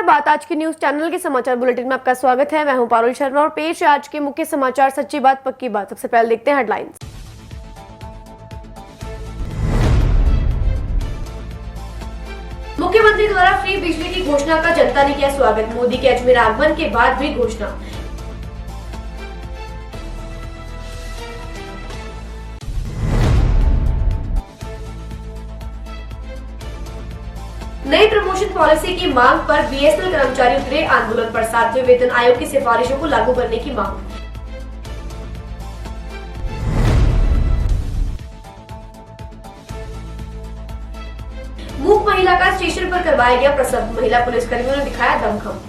बात आज की न्यूज चैनल के समाचार बुलेटिन में आपका स्वागत है। मैं हूं पारुल शर्मा और पेश है आज के मुख्य समाचार। सच्ची बात पक्की बात। सबसे पहले देखते हैं हेडलाइंस। मुख्यमंत्री द्वारा फ्री बिजली की घोषणा का जनता ने किया स्वागत। मोदी के अजमेर आगमन के बाद हुई घोषणा। नई प्रमोशन पॉलिसी की मांग पर बीएसएनएल कर्मचारी उतरे आंदोलन पर। 7वें वेतन आयोग की सिफारिशों को लागू करने की मांग। मूक महिला का स्टेशन पर करवाया गया प्रसव। महिला पुलिसकर्मियों ने दिखाया दमखम।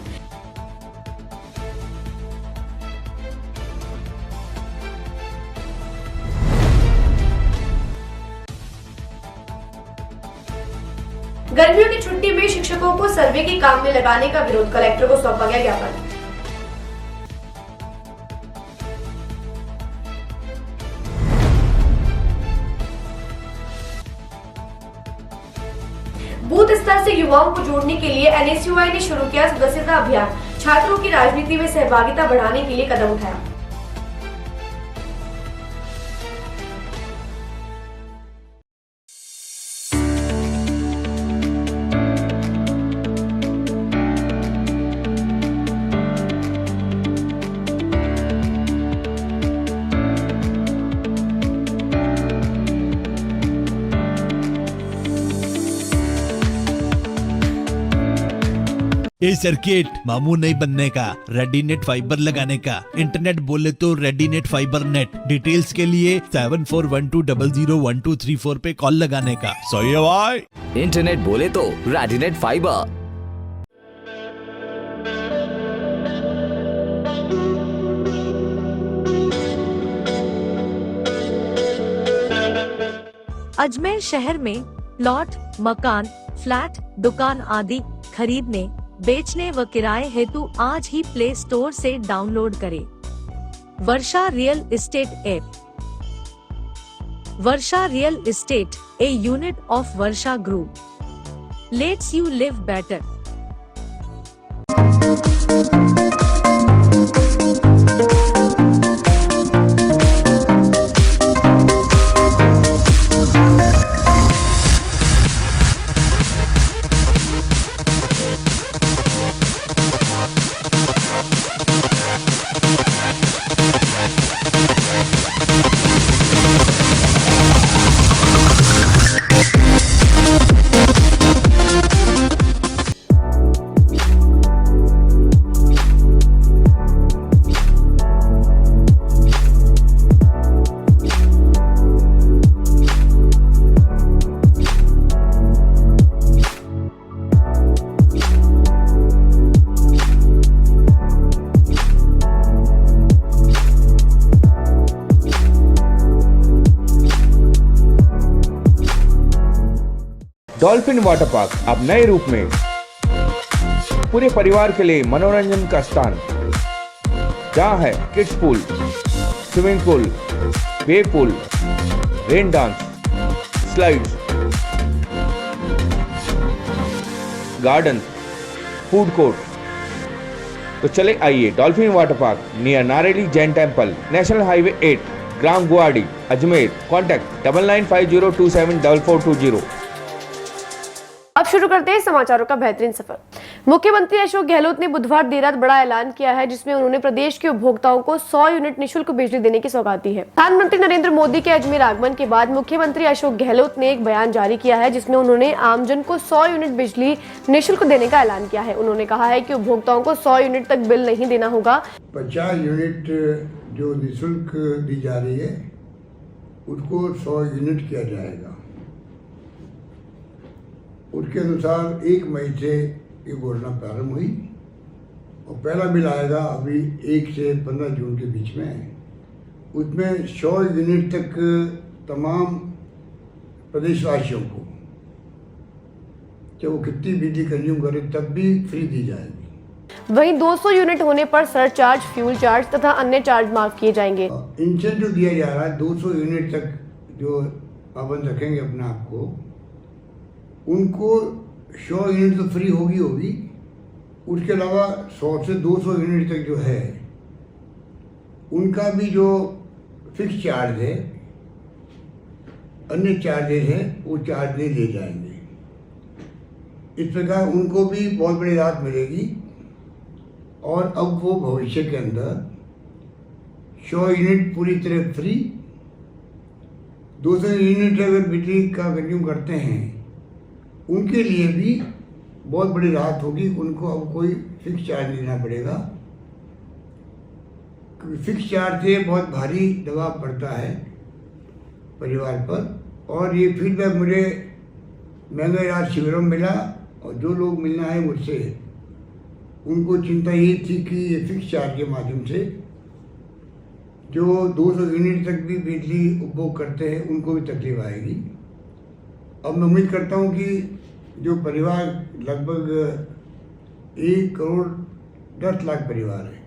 गर्मियों की छुट्टी में शिक्षकों को सर्वे के काम में लगाने का विरोध। कलेक्टर को सौंपा गया ज्ञापन। बूथ स्तर से युवाओं को जोड़ने के लिए एनएसयूआई ने शुरू किया सदस्यता अभियान। छात्रों की राजनीति में सहभागिता बढ़ाने के लिए कदम उठाया। ये सर्किट मामूल नहीं बनने का, रेडीनेट फाइबर लगाने का। इंटरनेट बोले तो रेडीनेट फाइबर नेट। डिटेल्स के लिए 7412001234 पे कॉल लगाने का। सही है भाई। इंटरनेट बोले तो रेडीनेट फाइबर। अजमेर शहर में प्लॉट, मकान, फ्लैट, दुकान आदि खरीदने, बेचने व किराए हेतु आज ही प्ले स्टोर से डाउनलोड करें Varsha real estate app. Varsha real estate, a unit of Varsha group, lets you live better. Dolphin water park अब नए रूप में पूरे परिवार के लिए मनोरंजन का स्थान, जहां है kids pool, swimming pool, wave pool, rain dance, slides, garden, food court. तो चले आइए dolphin water park near Nareli Jain temple, national highway 8, ग्राम गुवाड़ी, अजमेर। कॉन्टैक्ट 9950274420। अब शुरू करते हैं समाचारों का बेहतरीन सफर। मुख्यमंत्री अशोक गहलोत ने बुधवार देर रात बड़ा ऐलान किया है, जिसमें उन्होंने प्रदेश के उपभोक्ताओं को 100 यूनिट निःशुल्क बिजली देने की सौगात दी है। प्रधानमंत्री नरेंद्र मोदी के अजमेर आगमन के बाद मुख्यमंत्री अशोक गहलोत ने एक बयान जारी किया है, जिसमें उन्होंने आमजन को 100 यूनिट बिजली निःशुल्क देने का ऐलान किया है। उन्होंने कहा है कि उपभोक्ताओं को 100 यूनिट तक बिल नहीं देना होगा। 50 यूनिट जो निःशुल्क दी जा रही है उसको 100 यूनिट किया जाएगा। उसके अनुसार 1 मई से ये घोषणा प्रारंभ हुई और पहला बिल आएगा अभी 1 से 15 जून के बीच में। उसमें 100 यूनिट तक तमाम प्रदेशवासियों को, चाहे वो कितनी बिजली कंज्यूम करे, तब भी फ्री दी जाएगी। वहीं 200 यूनिट होने पर सरचार्ज, फ्यूल चार्ज तथा अन्य चार्ज माफ किए जाएंगे। इंसेंटिव दिया जा रहा है 200 यूनिट तक जो पाबंद रखेंगे अपने आप को, उनको 100 यूनिट तो फ्री होगी, उसके अलावा 100 से 200 यूनिट तक जो है उनका भी जो फिक्स चार्ज है, अन्य चार्जेज हैं, वो चार्ज नहीं ले जाएंगे। इस प्रकार उनको भी बहुत बड़ी राहत मिलेगी और अब वो भविष्य के अंदर 100 यूनिट पूरी तरह फ्री, 200 यूनिट अगर बिजली का कंज्यूम करते हैं उनके लिए भी बहुत बड़ी राहत होगी। उनको अब कोई फिक्स चार्ज नहीं देना पड़ेगा, क्योंकि फिक्स चार्ज से बहुत भारी दबाव पड़ता है परिवार पर। और ये फीडबैक मुझे महंगाई राहत शिविरों में मिला और जो लोग मिलना है मुझसे, उनको चिंता ये थी कि ये फिक्स चार्ज के माध्यम से जो 200 यूनिट तक भी बिजली उपभोग करते हैं उनको भी तकलीफ आएगी। अब मैं उम्मीद करता हूँ कि जो परिवार लगभग 1,10,00,000 परिवार है,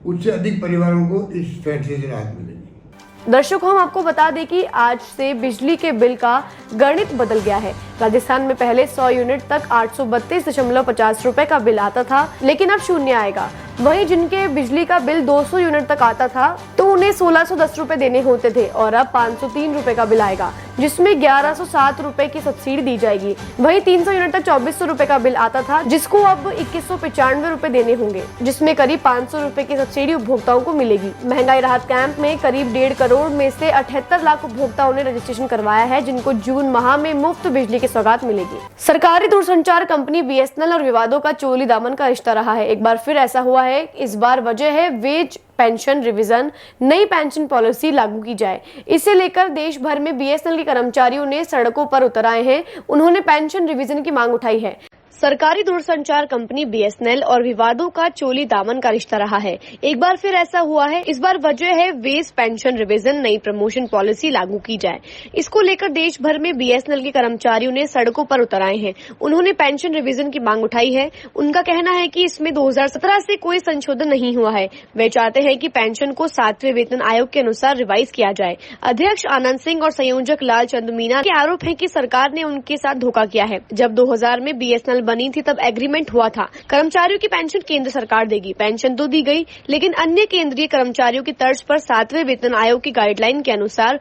उससे अधिक परिवारों को इस फैसले से राहत मिलेगी। दर्शकों, हम आपको बता दें कि आज से बिजली के बिल का गणित बदल गया है। राजस्थान में पहले 100 यूनिट तक 832.50 रुपए का बिल आता था, लेकिन अब शून्य आएगा। वहीं जिनके बिजली का बिल 200 यूनिट तक आता था तो उन्हें 1610 रुपए देने होते थे और अब 503 रुपए का बिल आएगा, जिसमें 1107 रुपए की सब्सिडी दी जाएगी। वहीं 300 यूनिट तक 2400 रुपए का बिल आता था, जिसको अब 2195 रुपए देने होंगे, जिसमें करीब 500 रुपए की सब्सिडी उपभोक्ताओं को मिलेगी। महंगाई राहत कैंप में करीब 1.5 करोड़ में से 78 लाख उपभोक्ताओं ने रजिस्ट्रेशन करवाया है, जिनको जून माह में मुफ्त बिजली की सौगात मिलेगी। सरकारी दूरसंचार कंपनी BSNL और विवादों का चोली दामन का रिश्ता रहा है। एक बार फिर ऐसा हुआ है। इस बार वजह है वेज पेंशन रिवीजन, नई पेंशन पॉलिसी लागू की जाए। इसे लेकर देश भर में BSNL के कर्मचारियों ने सड़कों पर उतर आए हैं। उन्होंने पेंशन रिवीजन की मांग उठाई है। सरकारी दूरसंचार कंपनी BSNL और विवादों का चोली दामन का रिश्ता रहा है। एक बार फिर ऐसा हुआ है। इस बार वजह है वेज पेंशन रिवीजन, नई प्रमोशन पॉलिसी लागू की जाए। इसको लेकर देश भर में BSNL के कर्मचारियों ने सड़कों पर उतर आए हैं। उन्होंने पेंशन रिवीजन की मांग उठाई है। उनका कहना है कि इसमें 2017 से कोई संशोधन नहीं हुआ है। वे चाहते हैं कि पेंशन को 7वें वेतन आयोग के अनुसार रिवाइज किया जाए। अध्यक्ष आनंद सिंह और संयोजक लालचंद मीना के आरोप है कि सरकार ने उनके साथ धोखा किया है। जब 2000 में BSNL बनी थी तब एग्रीमेंट हुआ था, कर्मचारियों की पेंशन केंद्र सरकार देगी। पेंशन तो दी गई, लेकिन अन्य केंद्रीय कर्मचारियों की तर्ज पर 7वें वेतन आयोग की गाइडलाइन के अनुसार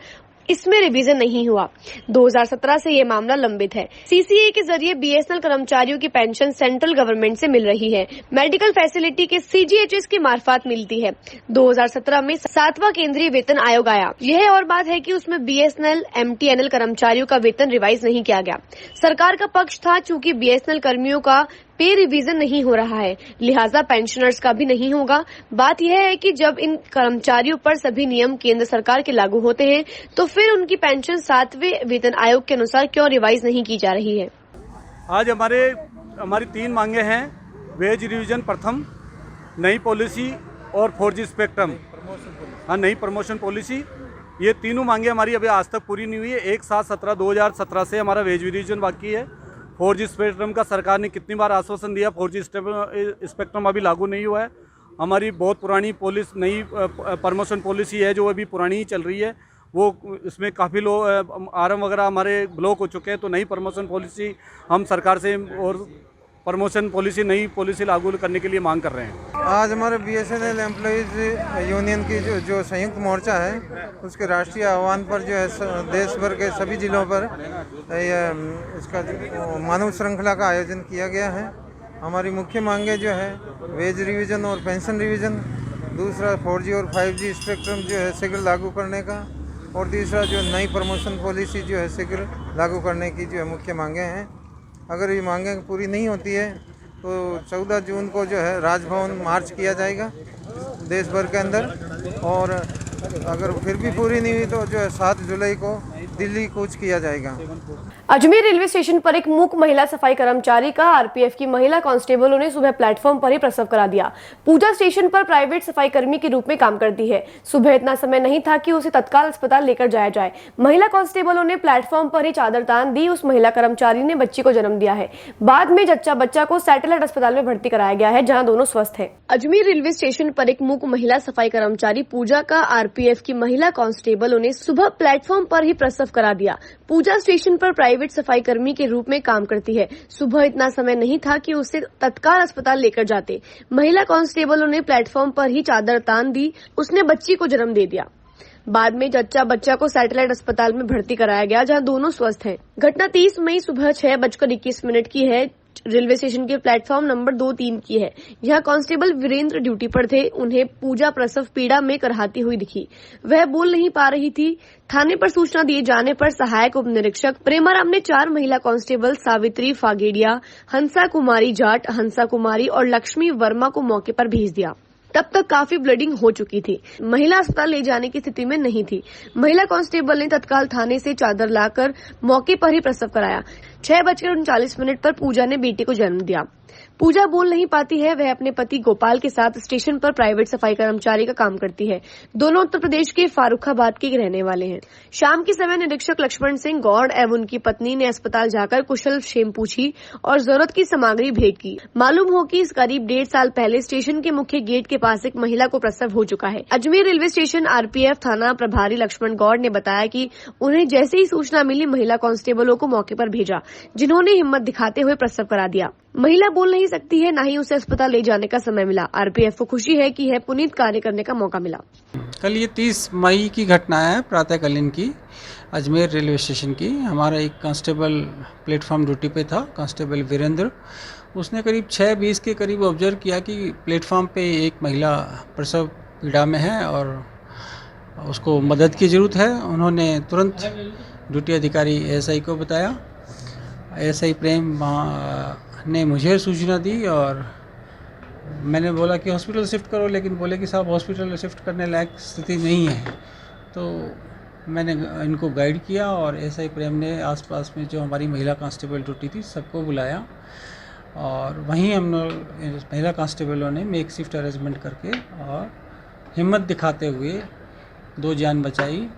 इसमें रिवीजन नहीं हुआ। 2017 से ये मामला लंबित है। CCA के जरिए BSNL कर्मचारियों की पेंशन सेंट्रल गवर्नमेंट से मिल रही है। मेडिकल फैसिलिटी के CGHS की मार्फत मिलती है। 2017 में 7वां केंद्रीय वेतन आयोग आया। यह और बात है कि उसमें BSNL MTNL कर्मचारियों का वेतन रिवाइज नहीं किया गया। सरकार का पक्ष था, चूंकि BSNL कर्मियों का पे रिवीजन नहीं हो रहा है, लिहाजा पेंशनर्स का भी नहीं होगा। बात यह है कि जब इन कर्मचारियों पर सभी नियम केंद्र सरकार के लागू होते हैं, तो फिर उनकी पेंशन 7वें वेतन आयोग के अनुसार क्यों रिवाइज नहीं की जा रही है। आज हमारी 3 मांगे हैं। वेज रिवीजन प्रथम, नई पॉलिसी और 4G स्पेक्ट्रम, नई प्रमोशन पॉलिसी। ये तीनों मांगे हमारी अभी आज तक पूरी नहीं हुई है। 1/7/2017 से हमारा वेज रिवीजन बाकी है। 4G स्पेक्ट्रम का सरकार ने कितनी बार आश्वासन दिया, 4G स्पेक्ट्रम अभी लागू नहीं हुआ है। हमारी बहुत पुरानी नई प्रमोशन पॉलिसी है जो अभी पुरानी ही चल रही है। वो इसमें काफ़ी लोग RM वगैरह हमारे ब्लॉक हो चुके हैं। तो नई प्रमोशन पॉलिसी हम सरकार से और प्रमोशन पॉलिसी, नई पॉलिसी लागू करने के लिए मांग कर रहे हैं। आज हमारे BSNL एम्प्लॉइज़ यूनियन की जो संयुक्त मोर्चा है, उसके राष्ट्रीय आह्वान पर जो है देश भर के सभी जिलों पर इसका मानव श्रृंखला का आयोजन किया गया है। हमारी मुख्य मांगे जो है वेज रिवीजन और पेंशन रिवीजन, दूसरा 4G और 5G स्पेक्ट्रम जो है शीघ्र लागू करने का, और तीसरा जो नई प्रमोशन पॉलिसी जो है शीघ्र लागू करने की जो है मुख्य मांगे हैं। अगर ये मांगें पूरी नहीं होती है तो 14 जून को जो है राजभवन मार्च किया जाएगा देश भर के अंदर, और अगर फिर भी पूरी नहीं हुई तो जो है 7 जुलाई को दिल्ली कूच किया जाएगा। अजमेर रेलवे स्टेशन पर एक मूक महिला सफाई कर्मचारी का RPF की महिला कांस्टेबलों ने सुबह प्लेटफॉर्म पर ही प्रसव करा दिया। पूजा स्टेशन पर प्राइवेट सफाई कर्मी के रूप में काम करती है। सुबह इतना समय नहीं था कि उसे तत्काल अस्पताल लेकर जाया जाए। महिला कांस्टेबलों ने प्लेटफॉर्म पर ही चादर तान दी। उस महिला कर्मचारी ने बच्ची को जन्म दिया है। बाद में जच्चा बच्चा को सैटेलाइट अस्पताल में भर्ती कराया गया है, जहाँ दोनों स्वस्थ है। अजमेर रेलवे स्टेशन पर एक मूक महिला सफाई कर्मचारी पूजा का RPF की महिला कांस्टेबलों ने सुबह प्लेटफॉर्म पर ही प्रसव प्रसव करा दिया। पूजा स्टेशन पर प्राइवेट सफाई कर्मी के रूप में काम करती है। सुबह इतना समय नहीं था कि उसे तत्काल अस्पताल लेकर जाते। महिला कांस्टेबलों ने प्लेटफॉर्म पर ही चादर तान दी। उसने बच्ची को जन्म दे दिया। बाद में जच्चा बच्चा को सैटेलाइट अस्पताल में भर्ती कराया गया, जहां दोनों स्वस्थ हैं। घटना 30 मई सुबह 6:21 की है। रेलवे स्टेशन के प्लेटफॉर्म नंबर 2-3 की है। यहां कांस्टेबल वीरेंद्र ड्यूटी पर थे। उन्हें पूजा प्रसव पीड़ा में करहाती हुई दिखी। वह बोल नहीं पा रही थी। थाने पर सूचना दिए जाने पर सहायक उप निरीक्षक प्रेमाराम ने 4 महिला कांस्टेबल सावित्री फागेडिया, हंसा कुमारी जाट, हंसा कुमारी और लक्ष्मी वर्मा को मौके पर भेज दिया। तब तक काफी ब्लीडिंग हो चुकी थी। महिला अस्पताल ले जाने की स्थिति में नहीं थी। महिला कांस्टेबल ने तत्काल थाने से चादर लाकर मौके पर ही प्रसव कराया। 6:39 पर पूजा ने बेटी को जन्म दिया। पूजा बोल नहीं पाती है। वह अपने पति गोपाल के साथ स्टेशन पर प्राइवेट सफाई कर्मचारी का काम करती है। दोनों उत्तर प्रदेश के फारुखाबाद के रहने वाले हैं। शाम के समय निरीक्षक लक्ष्मण सिंह गौड़ एवं उनकी पत्नी ने अस्पताल जाकर कुशल क्षेम पूछी और जरूरत की सामग्री भेंट की। मालूम हो कि करीब 1.5 साल पहले स्टेशन के मुख्य गेट के पास एक महिला को प्रसव हो चुका है। अजमेर रेलवे स्टेशन आरपीएफ थाना प्रभारी लक्ष्मण गौड़ ने बताया कि उन्हें जैसे ही सूचना मिली, महिला कांस्टेबलों को मौके पर भेजा, जिन्होंने हिम्मत दिखाते हुए प्रसव करा दिया। महिला बोल नहीं सकती है, न ही उसे अस्पताल ले जाने का समय मिला। आरपीएफ को खुशी है कि यह पुनीत कार्य करने का मौका मिला। कल ये 30 मई की घटना है, प्रातःकालीन की, अजमेर रेलवे स्टेशन की। हमारा एक कांस्टेबल प्लेटफॉर्म ड्यूटी पे था, कांस्टेबल वीरेंद्र। उसने करीब 6:20 के करीब ऑब्जर्व किया कि प्लेटफॉर्म पे एक महिला प्रसव पीड़ा में है और उसको मदद की ज़रूरत है। उन्होंने तुरंत ड्यूटी अधिकारी एएसआई को बताया। एएसआई प्रेम ने मुझे सूचना दी और मैंने बोला कि हॉस्पिटल शिफ्ट करो, लेकिन बोले कि साहब हॉस्पिटल शिफ्ट करने लायक स्थिति नहीं है। तो मैंने इनको गाइड किया और एएसआई प्रेम ने आसपास में जो हमारी महिला कांस्टेबल ड्यूटी थी सबको बुलाया और वहीं हम लोग महिला कांस्टेबलों ने मेक शिफ्ट अरेंजमेंट करके और हिम्मत दिखाते हुए 2 जान बचाई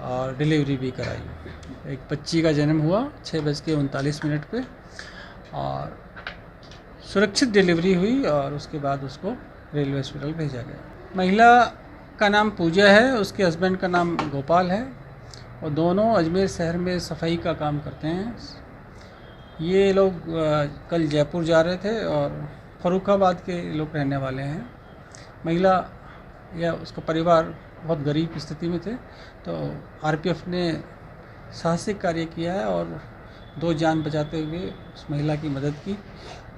और डिलीवरी भी कराई। एक बच्ची का जन्म हुआ 6:39 पे और सुरक्षित डिलीवरी हुई और उसके बाद उसको रेलवे हॉस्पिटल भेजा गया। महिला का नाम पूजा है, उसके हस्बैंड का नाम गोपाल है और दोनों अजमेर शहर में सफाई का काम करते हैं। ये लोग कल जयपुर जा रहे थे और फरुखाबाद के लोग रहने वाले हैं। महिला या उसका परिवार बहुत गरीब स्थिति में थे, तो आरपीएफ ने साहसिक कार्य किया है और 2 जान बचाते हुए उस महिला की मदद की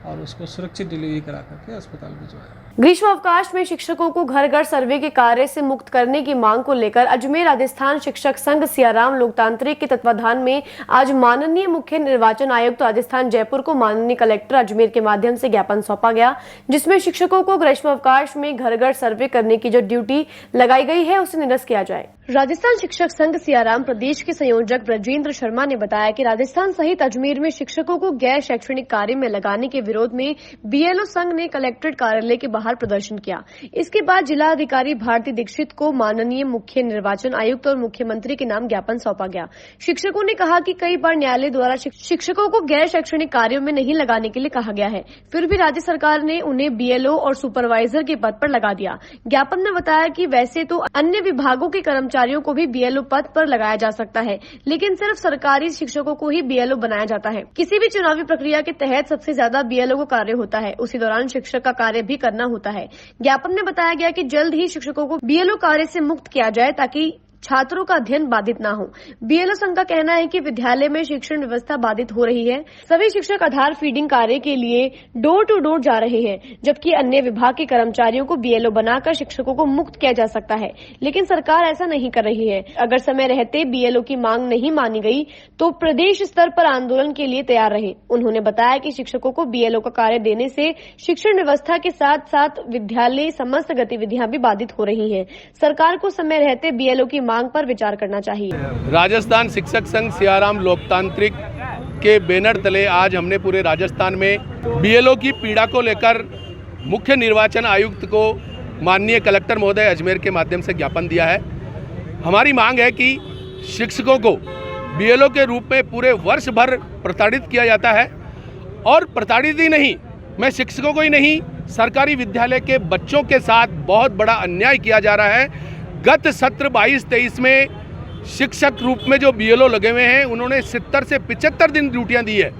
और उसको सुरक्षित डिलीवरी करा करके अस्पताल भिजवाया। ग्रीष्म अवकाश में शिक्षकों को घर घर सर्वे के कार्य से मुक्त करने की मांग को लेकर अजमेर राजस्थान शिक्षक संघ सियाराम लोकतांत्रिक के तत्वाधान में आज माननीय मुख्य निर्वाचन आयुक्त राजस्थान जयपुर को माननीय कलेक्टर अजमेर के माध्यम से ज्ञापन सौंपा गया, जिसमें शिक्षकों को ग्रीष्म अवकाश में घर घर सर्वे करने की जो ड्यूटी लगाई गई है उसे निरस्त किया जाए। राजस्थान शिक्षक संघ सियाराम प्रदेश के संयोजक ब्रजेंद्र शर्मा ने बताया कि राजस्थान सहित अजमेर में शिक्षकों को गैर शैक्षणिक कार्य में लगाने के विरोध में बीएलओ संघ ने कलेक्ट्रेट कार्यालय के बाहर प्रदर्शन किया। इसके बाद जिला अधिकारी भारती दीक्षित को माननीय मुख्य निर्वाचन आयुक्त और मुख्यमंत्री के नाम ज्ञापन सौंपा गया। शिक्षकों ने कहा कि कई बार न्यायालय द्वारा शिक्षकों को गैर शैक्षणिक कार्यों में नहीं लगाने के लिए कहा गया है, फिर भी राज्य सरकार ने उन्हें बीएलओ और सुपरवाइजर के पद पर लगा दिया। ज्ञापन में बताया कि वैसे तो अन्य विभागों के कर्मचारियों को भी बीएलओ पद पर लगाया जा सकता है, लेकिन सिर्फ सरकारी शिक्षकों को ही बीएलओ बनाया जाता है। किसी भी चुनावी प्रक्रिया के तहत सबसे ज्यादा बीएलओ का कार्य होता है, उसी दौरान शिक्षक का कार्य भी करना होता है। ज्ञापन में बताया गया कि जल्द ही शिक्षकों को बीएलओ कार्य से मुक्त किया जाए ताकि छात्रों का अध्ययन बाधित ना हो। बीएलओ संघ का कहना है कि विद्यालय में शिक्षण व्यवस्था बाधित हो रही है। सभी शिक्षक आधार फीडिंग कार्य के लिए डोर टू डोर जा रहे हैं, जबकि अन्य विभाग के कर्मचारियों को बीएलओ बनाकर शिक्षकों को मुक्त किया जा सकता है, लेकिन सरकार ऐसा नहीं कर रही है। अगर समय रहते बीएलओ की मांग नहीं मानी गई तो प्रदेश स्तर पर आंदोलन के लिए तैयार रहे। उन्होंने बताया कि शिक्षकों को बीएलओ का कार्य देने से शिक्षण व्यवस्था के साथ साथ विद्यालय समस्त गतिविधियां भी बाधित हो रही है। सरकार को समय रहते बीएलओ की मांग पर विचार करना चाहिए। राजस्थान शिक्षक संघ सियाराम लोकतांत्रिक के बैनर तले आज हमने पूरे राजस्थान में बीएलओ की पीड़ा को लेकर मुख्य निर्वाचन आयुक्त को माननीय कलेक्टर महोदय अजमेर के माध्यम से ज्ञापन दिया है। हमारी मांग है कि शिक्षकों को बीएलओ के रूप में पूरे वर्ष भर प्रताड़ित किया जाता है और प्रताड़ित ही नहीं, मैं शिक्षकों को ही नहीं, सरकारी विद्यालय के बच्चों के साथ बहुत बड़ा अन्याय किया जा रहा है। गत सत्र 22-23 में शिक्षक रूप में जो बीएलओ लगे हुए हैं उन्होंने 70 से 75 दिन ड्यूटियां दी है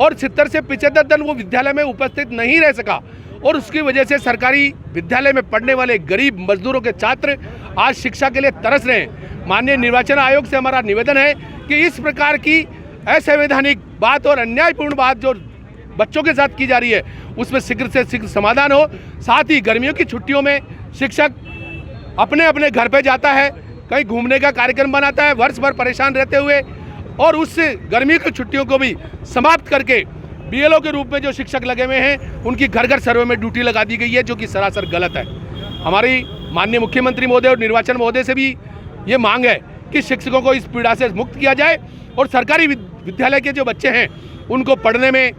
और 70 से 75 दिन वो विद्यालय में उपस्थित नहीं रह सका और उसकी वजह से सरकारी विद्यालय में पढ़ने वाले गरीब मजदूरों के छात्र आज शिक्षा के लिए तरस रहे हैं। माननीय निर्वाचन आयोग से हमारा निवेदन है कि इस प्रकार की असंवैधानिक बात और अन्यायपूर्ण बात जो बच्चों के साथ की जा रही है उसमें शीघ्र से शीघ्र समाधान हो। साथ ही गर्मियों की छुट्टियों में शिक्षक अपने अपने घर पे जाता है, कहीं घूमने का कार्यक्रम बनाता है, वर्ष भर परेशान रहते हुए, और उससे गर्मी की छुट्टियों को भी समाप्त करके बीएलओ के रूप में जो शिक्षक लगे हुए हैं उनकी घर घर सर्वे में ड्यूटी लगा दी गई है, जो कि सरासर गलत है। हमारी माननीय मुख्यमंत्री महोदय और निर्वाचन महोदय से भी ये मांग है कि शिक्षकों को इस पीड़ा से मुक्त किया जाए और सरकारी विद्यालय के जो बच्चे हैं उनको पढ़ने में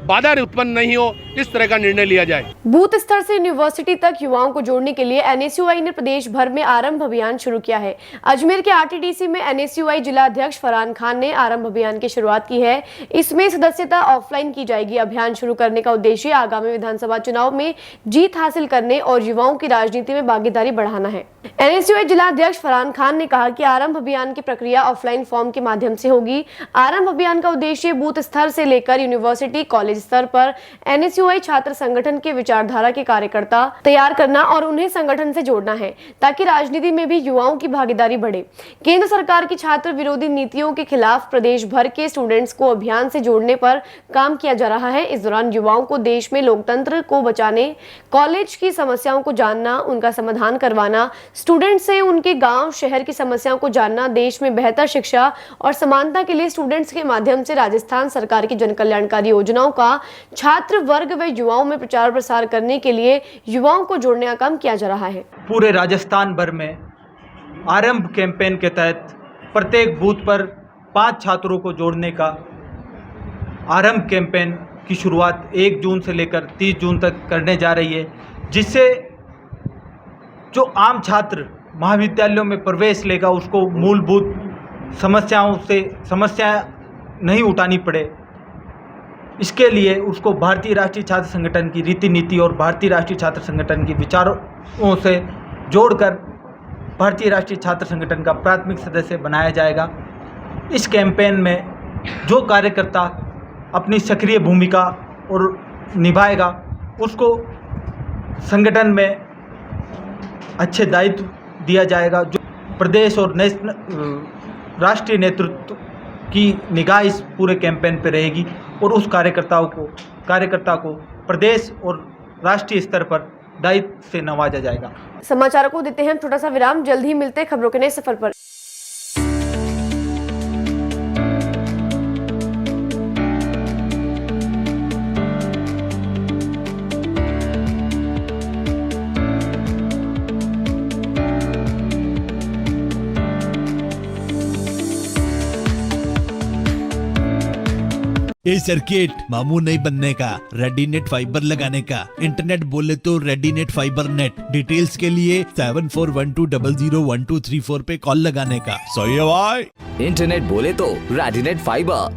बाधा उत्पन्न नहीं हो, इस तरह का निर्णय लिया जाए। बूथ स्तर से यूनिवर्सिटी तक युवाओं को जोड़ने के लिए एनएसयूआई ने प्रदेश भर में आरंभ अभियान शुरू किया है। अजमेर के आरटीडीसी में एनएसयूआई जिला अध्यक्ष फरहान खान ने आरंभ अभियान की शुरुआत की है। इसमें सदस्यता ऑफलाइन की जाएगी। अभियान शुरू करने का उद्देश्य आगामी विधानसभा चुनाव में जीत हासिल करने और युवाओं की राजनीति में भागीदारी बढ़ाना है। एनएसयूआई जिला अध्यक्ष फरहान खान ने कहा कि आरंभ अभियान की प्रक्रिया ऑफलाइन फॉर्म के माध्यम से होगी। आरंभ अभियान का उद्देश्य बूथ स्तर से लेकर यूनिवर्सिटी कॉलेज स्तर पर एनएसयूआई छात्र संगठन के विचारधारा के कार्यकर्ता तैयार करना और उन्हें संगठन से जोड़ना है, ताकि राजनीति में भी युवाओं की भागीदारी बढ़े। केंद्र सरकार की छात्र विरोधी नीतियों के खिलाफ प्रदेश भर के स्टूडेंट्स को अभियान से जोड़ने पर काम किया जा रहा है। इस दौरान युवाओं को देश में लोकतंत्र को बचाने, कॉलेज की समस्याओं को जानना, उनका समाधान करवाना, स्टूडेंट से उनके गांव शहर की समस्याओं को जानना, देश में बेहतर शिक्षा और समानता के लिए स्टूडेंट्स के माध्यम से राजस्थान सरकार की जन कल्याणकारी योजनाओं का छात्र वर्ग व युवाओं में प्रचार प्रसार करने के लिए युवाओं को जोड़ने का काम किया जा रहा है। पूरे राजस्थान भर में आरंभ कैंपेन के तहत प्रत्येक बूथ पर 5 छात्रों को जोड़ने का आरंभ कैंपेन की शुरुआत 1 जून से लेकर 30 जून तक करने जा रही है, जिससे जो आम छात्र महाविद्यालयों में प्रवेश लेगा उसको मूलभूत समस्या नहीं उठानी पड़े। इसके लिए उसको भारतीय राष्ट्रीय छात्र संगठन की रीति नीति और भारतीय राष्ट्रीय छात्र संगठन की विचारों से जोड़कर भारतीय राष्ट्रीय छात्र संगठन का प्राथमिक सदस्य बनाया जाएगा। इस कैंपेन में जो कार्यकर्ता अपनी सक्रिय भूमिका और निभाएगा उसको संगठन में अच्छे दायित्व दिया जाएगा। जो प्रदेश और राष्ट्रीय नेतृत्व की निगाह इस पूरे कैंपेन पर रहेगी और उस कार्यकर्ता को प्रदेश और राष्ट्रीय स्तर पर दायित्व से नवाजा जाएगा। समाचारों को देते हैं छोटा सा विराम। जल्द ही मिलते हैं खबरों के नए सफर पर। ये सर्किट मामूल नहीं बनने का, रेडीनेट फाइबर लगाने का। इंटरनेट बोले तो रेडीनेट फाइबर नेट। डिटेल्स के लिए 7412001234 पे कॉल लगाने का। सही है भाई। इंटरनेट बोले तो रेडीनेट फाइबर।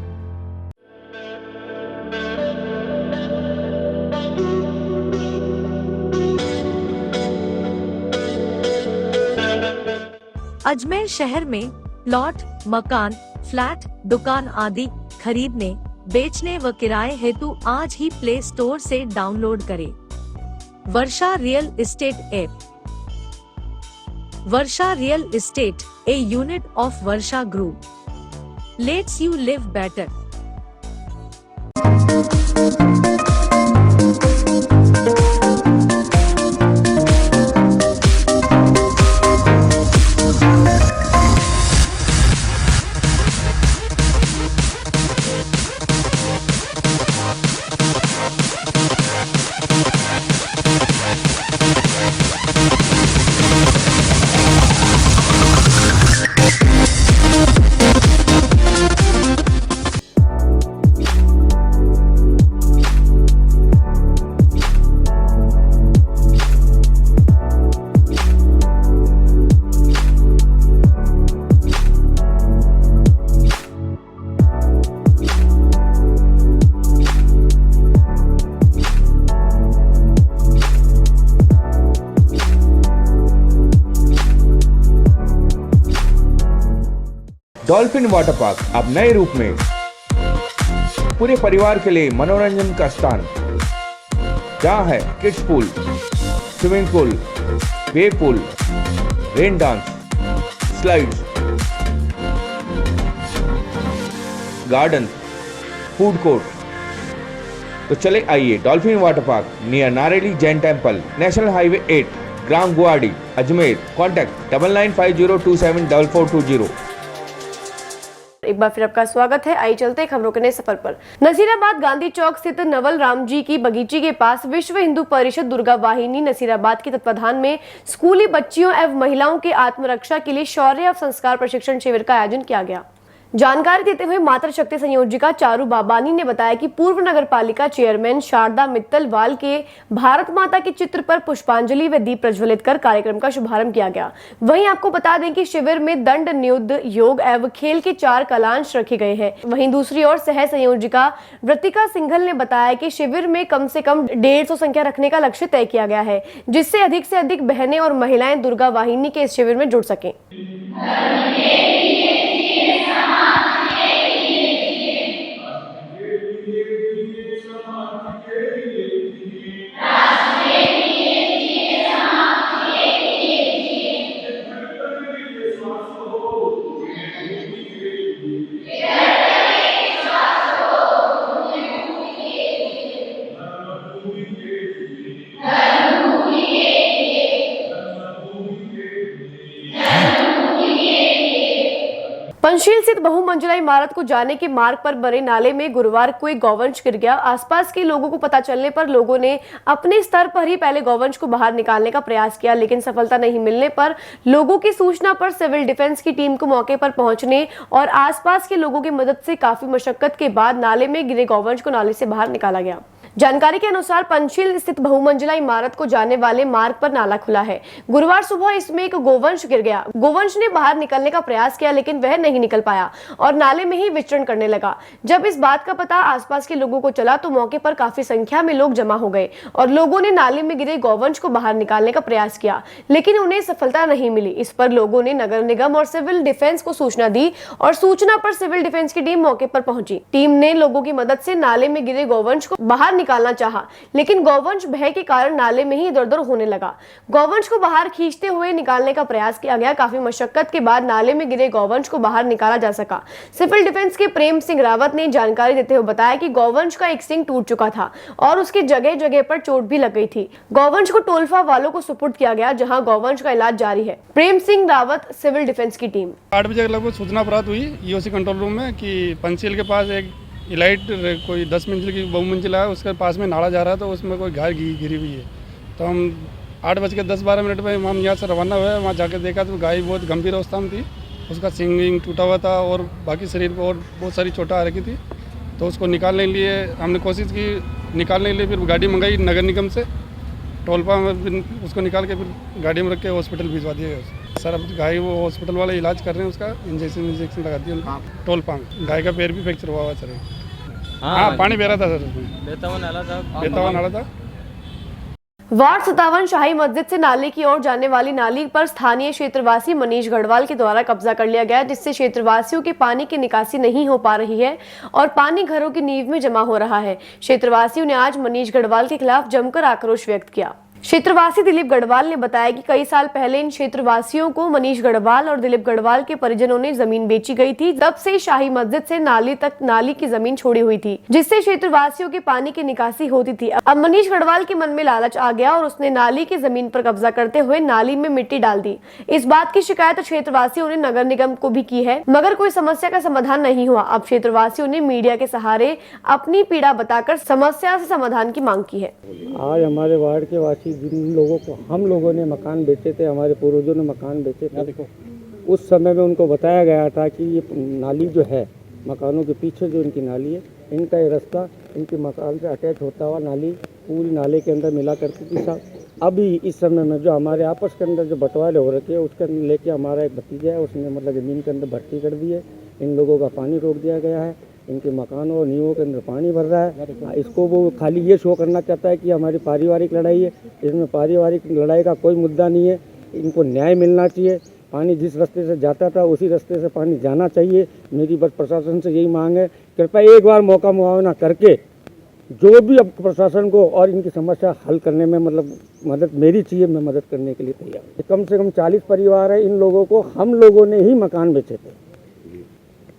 अजमेर शहर में प्लॉट, मकान, फ्लैट, दुकान आदि खरीदने, बेचने व किराए हेतु आज ही प्ले स्टोर से डाउनलोड करें Varsha real estate app. Varsha real estate, a unit of Varsha group, lets you live better. Dolphin water park अब नए रूप में पूरे परिवार के लिए मनोरंजन का स्थान, जहाँ है kids pool, swimming pool, wave pool, rain dance, slides, garden, food court. तो चले आइए dolphin water park near Nareli Jain temple, national highway 8, ग्राम गुवाहाटी, अजमेर। कॉन्टैक्ट 9950274420। एक बार फिर आपका स्वागत है। आइए चलते खबरों के नए सफर पर। नसीराबाद गांधी चौक स्थित नवल राम जी की बगीचे के पास विश्व हिंदू परिषद दुर्गा वाहिनी नसीराबाद के तत्वाधान में स्कूली बच्चियों एवं महिलाओं के आत्मरक्षा के लिए शौर्य एवं संस्कार प्रशिक्षण शिविर का आयोजन किया गया। जानकारी देते हुए मातृशक्ति संयोजिका चारू बाबानी ने बताया कि पूर्व नगर पालिका चेयरमैन शारदा मित्तल वाल के भारत माता के चित्र पर पुष्पांजलि व दीप प्रज्वलित कर कार्यक्रम का शुभारंभ किया गया। वहीं आपको बता दें कि शिविर में दंड, नियुद्ध, योग एवं खेल के 4 कलांश रखे गए हैं। वहीं दूसरी ओर सह संयोजिका वृतिका सिंघल ने बताया कि शिविर में कम से कम 150 संख्या रखने का लक्ष्य तय किया गया है, जिससे अधिक से अधिक बहनें और महिलाएं दुर्गा वाहिनी के इस शिविर में जुड़ सकें। पंचशील स्थित बहुमंजिला इमारत को जाने के मार्ग पर बने नाले में गुरुवार को एक गौवंश गिर गया। आसपास के लोगों को पता चलने पर लोगों ने अपने स्तर पर ही पहले गौवंश को बाहर निकालने का प्रयास किया, लेकिन सफलता नहीं मिलने पर लोगों की सूचना पर सिविल डिफेंस की टीम को मौके पर पहुंचने और आसपास के लोगों की मदद से काफी मशक्कत के बाद नाले में गिरे गौवंश को नाले से बाहर निकाला गया। जानकारी के अनुसार पंचशील स्थित बहुमंजिला इमारत को जाने वाले मार्ग पर नाला खुला है। गुरुवार सुबह इसमें एक गोवंश गिर गया। गोवंश ने बाहर निकलने का प्रयास किया, लेकिन वह नहीं निकल पाया और नाले में ही विचरण करने लगा। जब इस बात का पता आसपास के लोगों को चला तो मौके पर काफी संख्या में लोग जमा हो गए और लोगों ने नाले में गिरे गोवंश को बाहर निकालने का प्रयास किया, लेकिन उन्हें सफलता नहीं मिली। इस पर लोगों ने नगर निगम और सिविल डिफेंस को सूचना दी और सूचना पर सिविल डिफेंस की टीम मौके पर पहुंची। टीम ने लोगों की मदद से नाले में गिरे गोवंश को बाहर निकालना चाहा, लेकिन गौवंश भय के कारण नाले में ही इधर-उधर होने लगा। गौवंश को बाहर खींचते हुए निकालने का प्रयास किया गया। काफी मशक्कत के बाद नाले में गिरे गौवंश को बाहर निकाला जा सका। सिविल डिफेंस के प्रेम सिंह रावत ने जानकारी देते हुए बताया कि गौवंश का एक सिंग टूट चुका था और उसके जगह जगह पर चोट भी लग गई थी। गौवंश को टोलफा वालों को सुपुर्द किया गया, जहां गौवंश का इलाज जारी है। प्रेम सिंह रावत, सिविल डिफेंस की टीम। 8 बजे लगभग सूचना प्राप्त हुई ईओसी कंट्रोल रूम में कि पंचशील के पास एक इलाइट कोई 10 मंजिल की बहुमंजिला है, उसके पास में नाला जा रहा था, उसमें कोई गाय गिरी हुई है। तो हम 8:10-12 में हम यहाँ से रवाना हुए। वहाँ जाकर देखा तो गाय बहुत गंभीर अवस्था में थी। उसका सिंग टूटा हुआ था और बाकी शरीर पर और बहुत सारी चोटें आ रखी थी। तो उसको निकालने के लिए हमने कोशिश की, निकालने के लिए फिर गाड़ी मंगाई नगर निगम से। टोलपा में उसको निकाल के फिर गाड़ी में रख के हॉस्पिटल भिजवा दिया गया। सर अब गाय वो हॉस्पिटल वाले इलाज कर रहे हैं, उसका इंजेक्शन लगा दिया उनको टोलपा में। गाय का पैर भी फ्रैक्चर हुआ हुआ सर। हाँ, पानी बह रहा था सर, बहता हुआ नाला था। वार्ड 57 शाही मस्जिद से नाले की ओर जाने वाली नाली पर स्थानीय क्षेत्रवासी मनीष गढ़वाल के द्वारा कब्जा कर लिया गया, जिससे क्षेत्रवासियों के पानी की निकासी नहीं हो पा रही है और पानी घरों की नींव में जमा हो रहा है। क्षेत्रवासियों ने आज मनीष गढ़वाल के खिलाफ जमकर आक्रोश व्यक्त किया। क्षेत्रवासी दिलीप गढ़वाल ने बताया कि कई साल पहले इन क्षेत्रवासियों को मनीष गढ़वाल और दिलीप गढ़वाल के परिजनों ने जमीन बेची गई थी। तब से शाही मस्जिद से नाली तक नाली की जमीन छोड़ी हुई थी, जिससे क्षेत्रवासियों के पानी की निकासी होती थी। अब मनीष गढ़वाल के मन में लालच आ गया और उसने नाली की जमीन पर कब्जा करते हुए नाली में मिट्टी डाल दी। इस बात की शिकायत क्षेत्रवासियों ने नगर निगम को भी की है, मगर कोई समस्या का समाधान नहीं हुआ। अब क्षेत्रवासियों ने मीडिया के सहारे अपनी पीड़ा बताकर समस्या से समाधान की मांग की है। आज हमारे वार्ड के वासी जिन लोगों को हम लोगों ने मकान बेचे थे, हमारे पूर्वजों ने मकान बेचे थे, उस समय में उनको बताया गया था कि ये नाली जो है मकानों के पीछे जो इनकी नाली है, इनका ये रास्ता इनके मकान से अटैच होता हुआ नाली पूरी नाले के अंदर मिला करती थी। साहब अभी इस समय में जो हमारे आपस के अंदर जो बंटवारे हो रखे हैं, उसके लेके हमारा एक भतीजा है, उसने मतलब ज़मीन के अंदर भर्ती कर दी है। इन लोगों का पानी रोक दिया गया है, इनके मकानों और नींवों के अंदर पानी भर रहा है। इसको वो खाली ये शो करना चाहता है कि हमारी पारिवारिक लड़ाई है। इसमें पारिवारिक लड़ाई का कोई मुद्दा नहीं है। इनको न्याय मिलना चाहिए। पानी जिस रास्ते से जाता था उसी रास्ते से पानी जाना चाहिए। मेरी बस प्रशासन से यही मांग है, कृपया एक बार मौका मुआवना करके जो भी अब प्रशासन को और इनकी समस्या हल करने में मतलब मदद मेरी चाहिए, मैं मदद करने के लिए तैयार हूँ। कम से कम 40 परिवार है, इन लोगों को हम लोगों ने ही मकान बेचे थे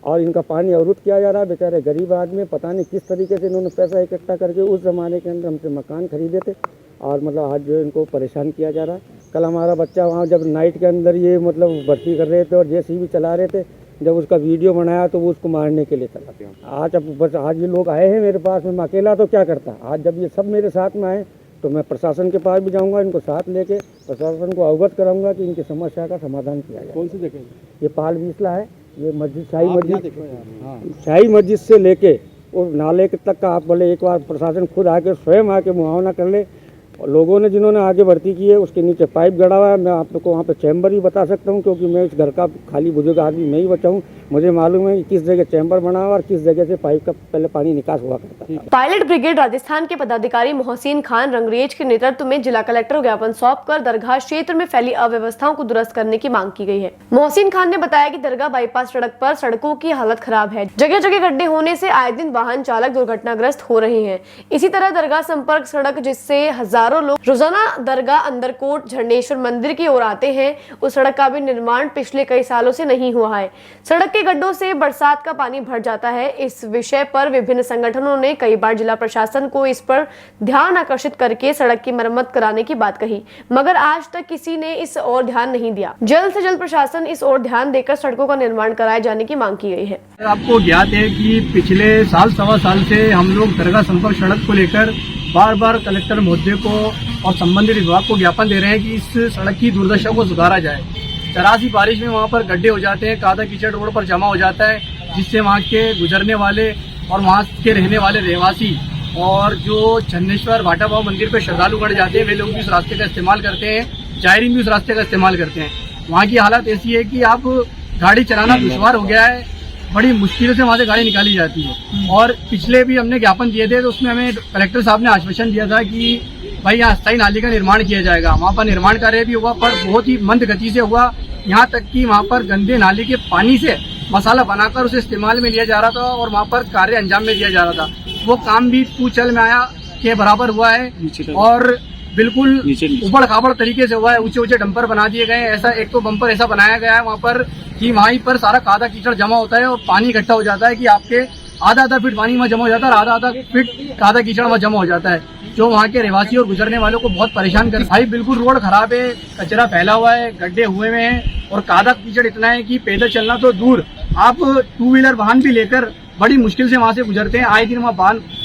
और इनका पानी अवरुद्ध किया जा रहा है। बेचारे गरीब आदमी, पता नहीं किस तरीके से इन्होंने पैसा इकट्ठा करके उस ज़माने के अंदर हमसे मकान खरीदे थे और मतलब आज जो इनको परेशान किया जा रहा है। कल हमारा बच्चा वहाँ जब नाइट के अंदर ये मतलब भर्ती कर रहे थे और JCB चला रहे थे, जब उसका वीडियो बनाया तो वो उसको मारने के लिए चला गया। आज अब बस आज ये लोग आए हैं मेरे पास में, मैं अकेला तो क्या करता। आज जब ये सब मेरे साथ में आए तो मैं प्रशासन के पास भी जाऊंगा, इनको साथ लेके प्रशासन को अवगत कराऊंगा कि इनकी समस्या का समाधान किया जाए। कौन सी जगह? ये पाल बीसला है, ये मस्जिद शाही मस्जिद से लेके और नाले तक का आप बोले एक बार प्रशासन खुद आके स्वयं आके मुआवना कर ले। और लोगों ने जिन्होंने आगे भर्ती की है उसके नीचे पाइप गड़ा हुआ है। मैं आप लोग को वहाँ पे चैम्बर भी बता सकता हूँ, क्योंकि मैं इस घर का खाली बुजुर्ग आदमी मैं ही बचा हूँ। मुझे मालूम है कि किस जगह चैम्बर बना हुआ और किस जगह से पाइप का पहले पानी निकास हुआ करता है। पायलट ब्रिगेड राजस्थान के पदाधिकारी मोहसिन खान रंगरेज के नेतृत्व में जिला कलेक्टर को ज्ञापन सौंपकर दरगाह क्षेत्र में फैली अव्यवस्थाओं को दुरुस्त करने की मांग की गई है। मोहसिन खान ने बताया कि दरगाह बाईपास सड़क पर सड़कों की हालत खराब है, जगह जगह गड्ढे होने से आए दिन वाहन चालक दुर्घटनाग्रस्त हो रहे हैं। इसी तरह दरगाह संपर्क सड़क जिससे हजारों लोग रोजाना दरगाह अंदरकोट झंडेश्वर मंदिर की ओर आते हैं, उस सड़क का भी निर्माण पिछले कई सालों से नहीं हुआ है। सड़क के गड्ढों से बरसात का पानी भर जाता है। इस विषय पर विभिन्न संगठनों ने कई बार जिला प्रशासन को इस पर ध्यान आकर्षित करके सड़क की मरम्मत कराने की बात कही, मगर आज तक किसी ने इस ओर ध्यान नहीं दिया। जल्द से जल्द प्रशासन इस ओर ध्यान देकर सड़कों का निर्माण कराए जाने की मांग की गई है। आपको ज्ञात है कि पिछले साल सवा साल से हम लोग दरगाह संपर्क सड़क को लेकर बार बार कलेक्टर महोदय को और संबंधित विभाग को ज्ञापन दे रहे हैं कि इस सड़क की दुर्दशा को सुधारा जाए। तरासी बारिश में वहाँ पर गड्ढे हो जाते हैं, कादा कीचड़ रोड पर जमा हो जाता है, जिससे वहाँ के गुजरने वाले और वहाँ के रहने वाले रहवासी और जो चन्नेश्वर भाटा बाबा मंदिर पे श्रद्धालु गढ़ जाते हैं वे लोग भी उस रास्ते का इस्तेमाल करते हैं, जायरीन भी उस रास्ते का इस्तेमाल करते हैं। वहाँ की हालत ऐसी है कि आप गाड़ी चलाना दुश्वार हो गया है, बड़ी मुश्किल से वहाँ से गाड़ी निकाली जाती है। और पिछले भी हमने ज्ञापन दिए थे तो उसमें हमें कलेक्टर साहब ने आश्वासन दिया था कि भाई यहाँ अस्थायी नाली का निर्माण किया जाएगा। वहाँ पर निर्माण कार्य भी हुआ पर बहुत ही मंद गति से हुआ, यहाँ तक कि वहाँ पर गंदे नाली के पानी से मसाला बनाकर उसे इस्तेमाल में लिया जा रहा था और वहाँ पर कार्य अंजाम में दिया जा रहा था। वो काम भी पूचल में आया के बराबर हुआ है और बिल्कुल उबड़ खाबड़ तरीके से हुआ है। ऊंचे ऊंचे डंपर बना दिए गए हैं। ऐसा एक तो बम्पर ऐसा बनाया गया है वहाँ पर कि वहीं पर सारा कादा कीचड़ जमा होता है और पानी इकट्ठा हो जाता है कि आपके आधा फीट पानी वहाँ जमा हो जाता है और आधा फीट कादा कीचड़ वहाँ जमा हो जाता है, जो वहाँ के रहवासी और गुजरने वालों को बहुत परेशान कर। भाई बिल्कुल रोड खराब है, कचरा फैला हुआ है, गड्ढे हुए हैं और कादा कीचड़ इतना है कि पैदल चलना तो दूर, आप 2 व्हीलर वाहन भी लेकर बड़ी मुश्किल से वहाँ से गुजरते हैं। आए दिन वहाँ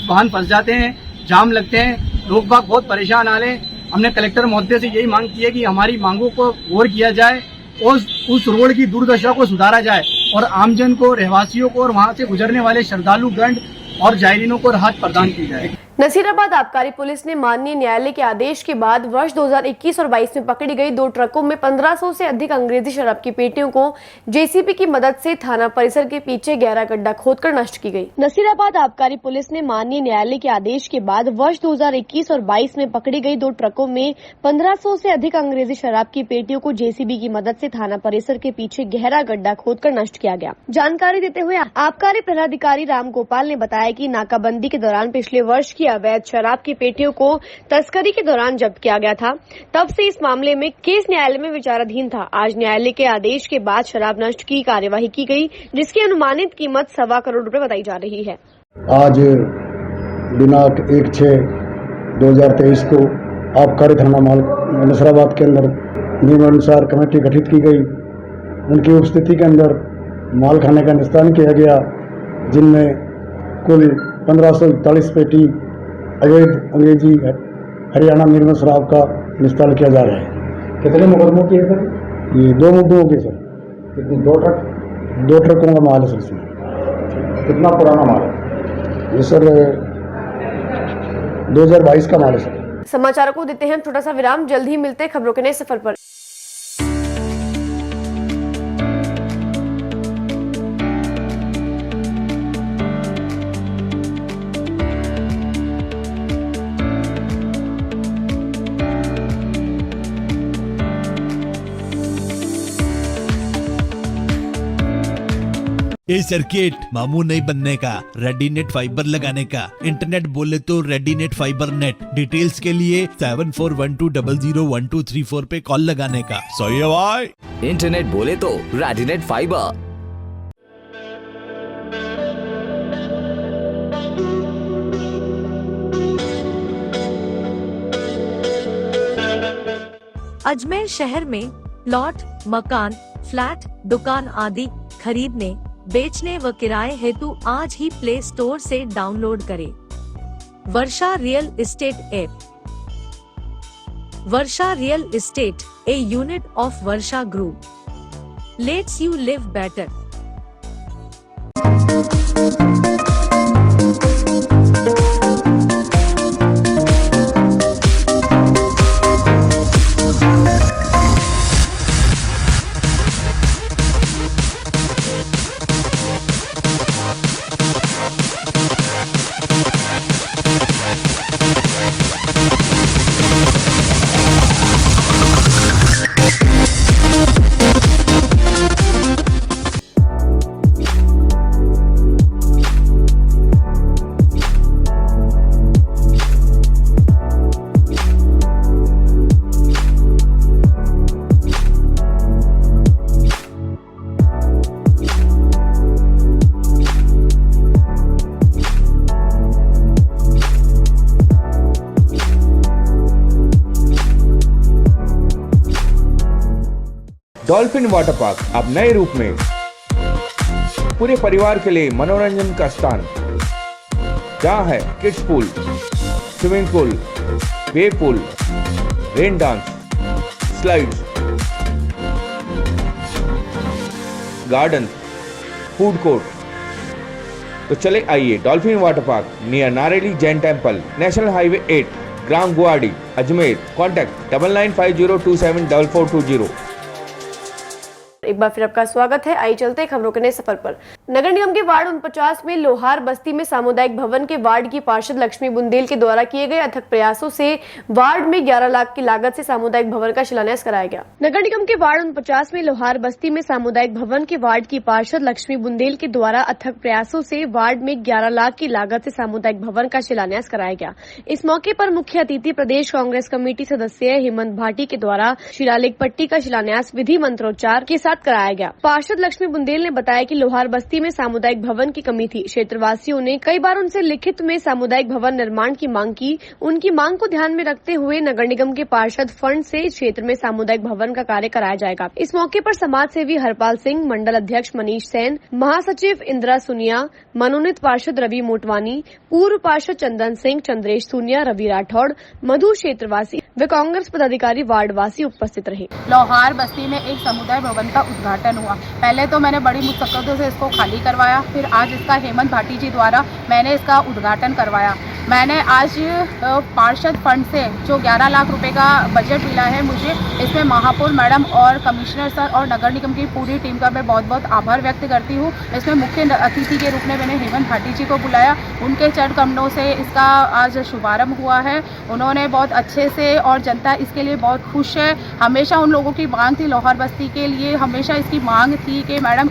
वाहन फंस जाते हैं, जाम लगते हैं, लोग बाग बहुत परेशान आ रहे हैं। हमने कलेक्टर महोदय से यही मांग की है कि हमारी मांगों को गौर किया जाए और उस रोड की दुर्दशा को सुधारा जाए और आमजन को, रहवासियों को और वहाँ से गुजरने वाले श्रद्धालुगण और जायरीनों को राहत प्रदान की जाए। नसीराबाद आबकारी पुलिस ने माननीय न्यायालय के आदेश के बाद वर्ष 2021 और 22 में पकड़ी गई 2 ट्रकों में 1500 से अधिक अंग्रेजी शराब की पेटियों को JCB की मदद से थाना परिसर के पीछे गहरा गड्ढा खोदकर नष्ट की गई। नसीराबाद आबकारी पुलिस ने माननीय न्यायालय के आदेश के बाद वर्ष 2021 और 22 में पकड़ी गई 2 ट्रकों में 1500 से अधिक अंग्रेजी शराब की पेटियों को JCB की मदद से थाना परिसर के पीछे गहरा गड्ढा खोदकर नष्ट किया गया। जानकारी देते हुए आबकारी प्रभारी राम गोपाल ने बताया कि नाकाबंदी के दौरान पिछले वर्ष की अवैध शराब की पेटियों को तस्करी के दौरान जब्त किया गया था। तब से इस मामले में केस न्यायालय में विचाराधीन था। आज न्यायालय के आदेश के बाद शराब नष्ट की कार्यवाही की गई, जिसकी अनुमानित कीमत 1.25 करोड़ रुपए बताई जा रही है। आज दिनांक 1/6/2023 को आबकारी थाना नसीराबाद के अंदर नियमानुसार कमेटी गठित की गई। उनकी उपस्थिति के अंदर माल खाने का निस्तारण किया गया, जिनमें कुल 1541 पेटी अवैध अंग्रेजी हरियाणा निर्मित शराब का निस्तारण किया जा रहा है। कितने मुकदमों की है सर? ये 2 मुकदमों के सर। कितनी? 2 ट्रक? 2 ट्रकों का माल है सर इसमें। कितना पुराना माल है ये सर? 2022 का माल है सर। समाचारों को देते हैं छोटा सा विराम, जल्द ही मिलते हैं खबरों के नए सफर पर। ये सर्किट मामू नहीं बनने का, रेडीनेट फाइबर लगाने का, इंटरनेट बोले तो रेडीनेट फाइबर नेट। डिटेल्स के लिए 7412001234 पे कॉल लगाने का। सही है भाई। इंटरनेट बोले तो रेडिनेट फाइबर। अजमेर शहर में प्लॉट, मकान, फ्लैट, दुकान आदि खरीदने, बेचने व किराए हेतु आज ही प्ले स्टोर से डाउनलोड करें Varsha real estate app. Varsha real estate, a unit of Varsha group, lets you live better. Dolphin water park अब नए रूप में पूरे परिवार के लिए मनोरंजन का स्थान, जहां है kids pool, swimming pool, wave pool, rain dance, slides, garden, food court. तो चले आइए dolphin water park near Nareli Jain temple, national highway 8, ग्राम गुवाहाटी, अजमेर। कॉन्टैक्ट 9950274420। एक बार फिर आपका स्वागत है। आइए चलते हैं खबरों के नए सफर पर। नगर निगम के वार्ड 49 में लोहार बस्ती में सामुदायिक भवन के वार्ड की पार्षद लक्ष्मी बुंदेल के द्वारा किए गए अथक प्रयासों से वार्ड में 11 लाख की लागत से सामुदायिक भवन का शिलान्यास कराया गया। नगर निगम के वार्ड 49 में लोहार बस्ती में सामुदायिक भवन के वार्ड की पार्षद लक्ष्मी बुंदेल के द्वारा अथक प्रयासों से वार्ड में 11 लाख की लागत से सामुदायिक भवन का शिलान्यास कराया गया। इस मौके पर मुख्य अतिथि प्रदेश कांग्रेस कमेटी सदस्य हेमंत भाटी के द्वारा शिलालेख पट्टी का शिलान्यास विधि मंत्रोच्चार के साथ कराया गया। पार्षद लक्ष्मी बुंदेल ने बताया कि लोहार बस्ती में सामुदायिक भवन की कमी थी। क्षेत्रवासियों ने कई बार उनसे लिखित में सामुदायिक भवन निर्माण की मांग की। उनकी मांग को ध्यान में रखते हुए नगर निगम के पार्षद फंड से क्षेत्र में सामुदायिक भवन का कार्य कराया जाएगा। इस मौके पर समाज सेवी हरपाल सिंह, मंडल अध्यक्ष मनीष सेन, महासचिव इंदिरा सुनिया, मनोनीत पार्षद रवि मोटवानी, पूर्व पार्षद चंदन सिंह, चंद्रेश सुनिया, रवि राठौड़, मधु क्षेत्रवासी व कांग्रेस पदाधिकारी वार्डवासी उपस्थित रहे। लोहार बस्ती में एक समुदाय भवन का उद्घाटन हुआ। पहले तो मैंने बड़ी मुश्किलों से इसको खाली करवाया, फिर आज इसका हेमंत भाटी जी द्वारा मैंने इसका उद्घाटन करवाया। मैंने आज पार्षद फंड से जो 11 लाख रुपए का बजट मिला है मुझे, इसमें महापौर मैडम और कमिश्नर सर और नगर निगम की पूरी टीम का मैं बहुत बहुत आभार व्यक्त करती हूँ। इसमें मुख्य अतिथि के रूप में मैंने हेमंत भाटी जी को बुलाया। उनके चरण कमलों से इसका आज शुभारंभ हुआ है। उन्होंने बहुत अच्छे से, और जनता इसके लिए बहुत खुश है। हमेशा उन लोगों की मांग थी, लोहार बस्ती के लिए हमेशा इसकी मांग थी कि मैडम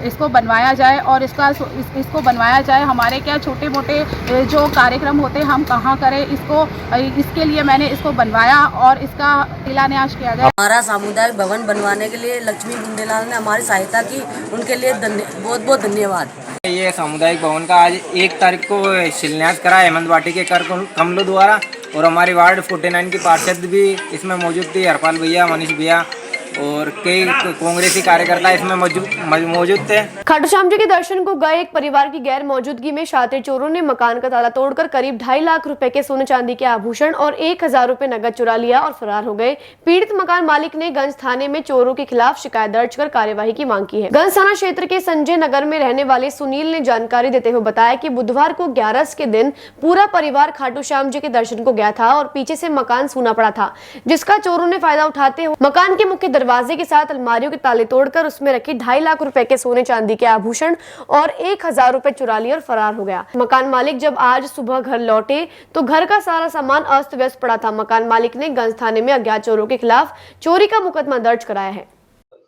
इसको बनवाया जाए और इसको बनवाया जाए। हमारे क्या छोटे मोटे जो कार्यक्रम होते हैं हम कहाँ करें इसके लिए मैंने इसको बनवाया और इसका शिलान्यास किया गया। हमारा सामुदायिक भवन बनवाने के लिए लक्ष्मी बुंदेलाल ने हमारी सहायता की, उनके लिए बहुत बहुत धन्यवाद। ये सामुदायिक भवन का आज 1 तारीख को शिलान्यास करा हेमंत भाटी के कर कमलों द्वारा, और हमारी वार्ड 49 की पार्षद भी इसमें मौजूद थी, हरपाल भैया, मनीष भैया और कई कांग्रेसी कार्यकर्ता इसमें मौजूद थे। खाटू श्याम जी के दर्शन को गए एक परिवार की गैर मौजूदगी में शातिर चोरों ने मकान का ताला तोड़कर करीब 2.5 लाख रुपए के सोने चांदी के आभूषण और 1000 रुपए नकद चुरा लिया और फरार हो गए। पीड़ित मकान मालिक ने गंज थाने में चोरों के खिलाफ शिकायत दर्ज कर कार्यवाही की मांग की है। गंज थाना क्षेत्र के संजय नगर में रहने वाले सुनील ने जानकारी देते हुए बताया कि बुधवार को 11 के दिन पूरा परिवार खाटू श्याम जी के दर्शन को गया था और पीछे से मकान सूना पड़ा था, जिसका चोरों ने फायदा उठाते हुए मकान के मुख्य दरवाजे के साथ अलमारियों के ताले तोड़कर उसमें रखी 2.5 लाख रुपए के सोने चांदी के आभूषण और 1000 रुपए चुरा लिए और फरार हो गया। मकान मालिक जब आज सुबह घर लौटे तो घर का सारा सामान अस्त व्यस्त पड़ा था। मकान मालिक ने गंज थाने में अज्ञात चोरों के खिलाफ चोरी का मुकदमा दर्ज कराया है।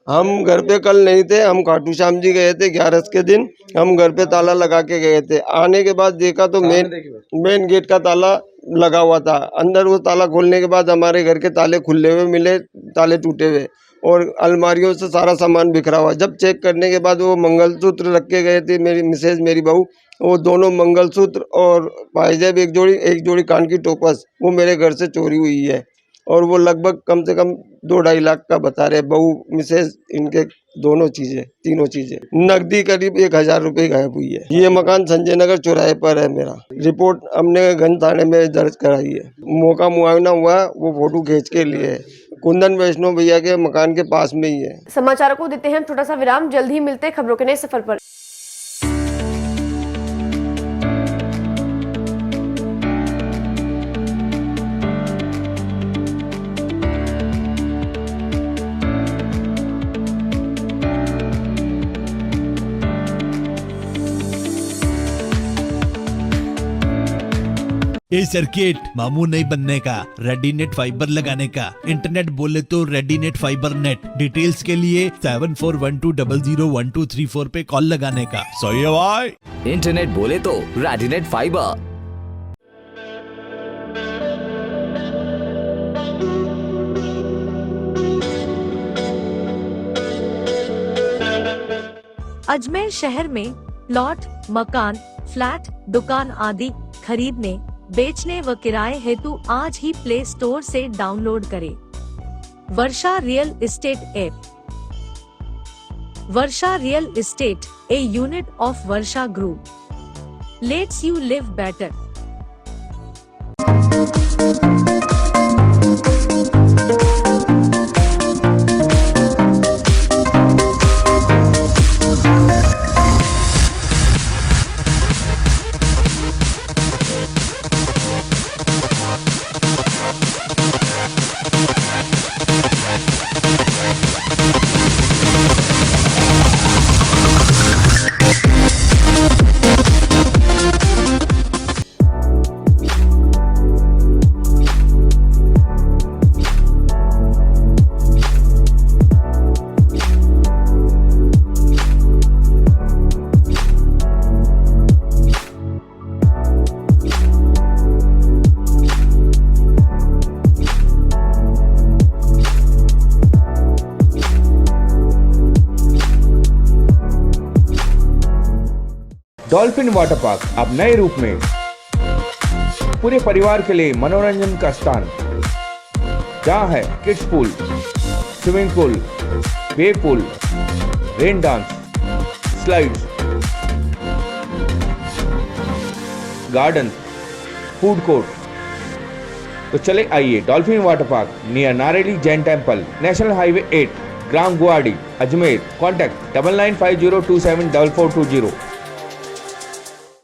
हम घर पे कल नहीं थे, हम खाटू श्याम जी गए थे 11 के दिन। हम घर पे ताला लगा के गए थे। आने के बाद देखा तो मेन गेट का ताला लगा हुआ था। अंदर वो ताला खोलने के बाद हमारे घर के ताले खुले हुए मिले, ताले टूटे हुए और अलमारियों से सारा सामान बिखरा हुआ। जब चेक करने के बाद वो मंगलसूत्र रख के गए थे मेरी मिसेज, मेरी बहू, वो दोनों मंगलसूत्र और पायजेब एक जोड़ी कान की टोपस वो मेरे घर से चोरी हुई है। और वो लगभग कम से कम 2-2.5 लाख का बता रहे। बहू, मिसेज, इनके तीनों चीजें नकदी करीब 1000 रुपये गायब हुई है। ये मकान संजय नगर चौराहे पर है मेरा। रिपोर्ट हमने गंज थाने में दर्ज कराई है। मौका मुआयना हुआ, वो फोटो खींच के लिए है। कुंदन वैष्णव भैया के मकान के पास में ही है। समाचारों को देते हैं हम छोटा सा विराम। जल्द ही मिलते हैं खबरों के नए सफर पर। ए सर्किट मामू नहीं बनने का, रेडीनेट फाइबर लगाने का। इंटरनेट बोले तो रेडीनेट फाइबर नेट। डिटेल्स के लिए 7412001234 पे कॉल लगाने का। सही है भाई। इंटरनेट बोले तो रेडीनेट फाइबर। अजमेर शहर में प्लॉट, मकान, फ्लैट, दुकान आदि खरीदने, बेचने व किराए हेतु आज ही प्ले स्टोर से डाउनलोड करें Varsha real estate app. Varsha real estate, a unit of Varsha group, lets you live better. Dolphin water park अब नए रूप में पूरे परिवार के लिए मनोरंजन का स्थान, जहां है kids pool, swimming pool, wave pool, rain dance, slides, garden, food court. तो चले आइए dolphin water park near Nareli Jain temple, national highway 8, ग्राम गुवाहाटी, अजमेर। कॉन्टैक्ट 9950274420।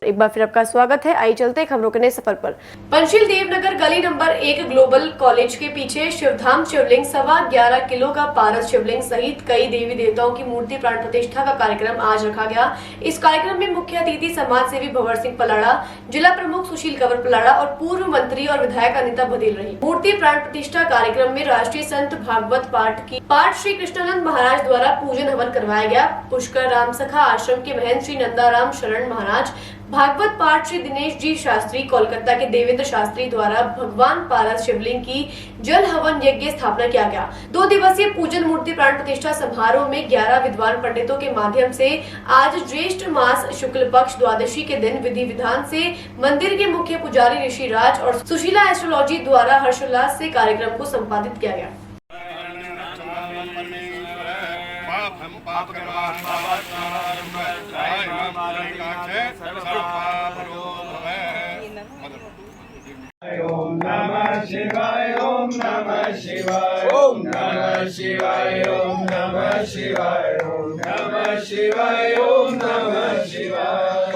एक बार फिर आपका स्वागत है। आई चलते खबरों के नए सफर पर। पंचशील देवनगर गली नंबर 1 ग्लोबल कॉलेज के पीछे शिवधाम शिवलिंग 11.25 किलो का पारस शिवलिंग सहित कई देवी देवताओं की मूर्ति प्राण प्रतिष्ठा का कार्यक्रम आज रखा गया। इस कार्यक्रम में मुख्य अतिथि समाज सेवी भंवर सिंह पलाड़ा, जिला प्रमुख सुशील कंवर पलाड़ा और पूर्व मंत्री और विधायक अनिता बघेल रही। मूर्ति प्राण प्रतिष्ठा कार्यक्रम में राष्ट्रीय संत भागवत पाठ श्री कृष्णानंद महाराज द्वारा पूजन हवन करवाया गया। पुष्कर राम सखा आश्रम के महंत श्री नंदाराम शरण महाराज, भागवत पाठ श्री दिनेश जी शास्त्री, कोलकाता के देवेंद्र शास्त्री द्वारा भगवान पारस शिवलिंग की जल हवन यज्ञ स्थापना किया गया। 2 दिवसीय पूजन मूर्ति प्राण प्रतिष्ठा समारोह में 11 विद्वान पंडितों के माध्यम से आज ज्येष्ठ मास शुक्ल पक्ष द्वादशी के दिन विधि विधान से मंदिर के मुख्य पुजारी ऋषिराज और सुशीला एस्ट्रोलॉजी द्वारा हर्षोल्लास से कार्यक्रम को संपादित किया गया। ओम नमः शिवाय, ओम नमः शिवाय, ओम नमः शिवाय, ओम नमः शिवाय, ओम नमः शिवाय, ओम नमः शिवाय।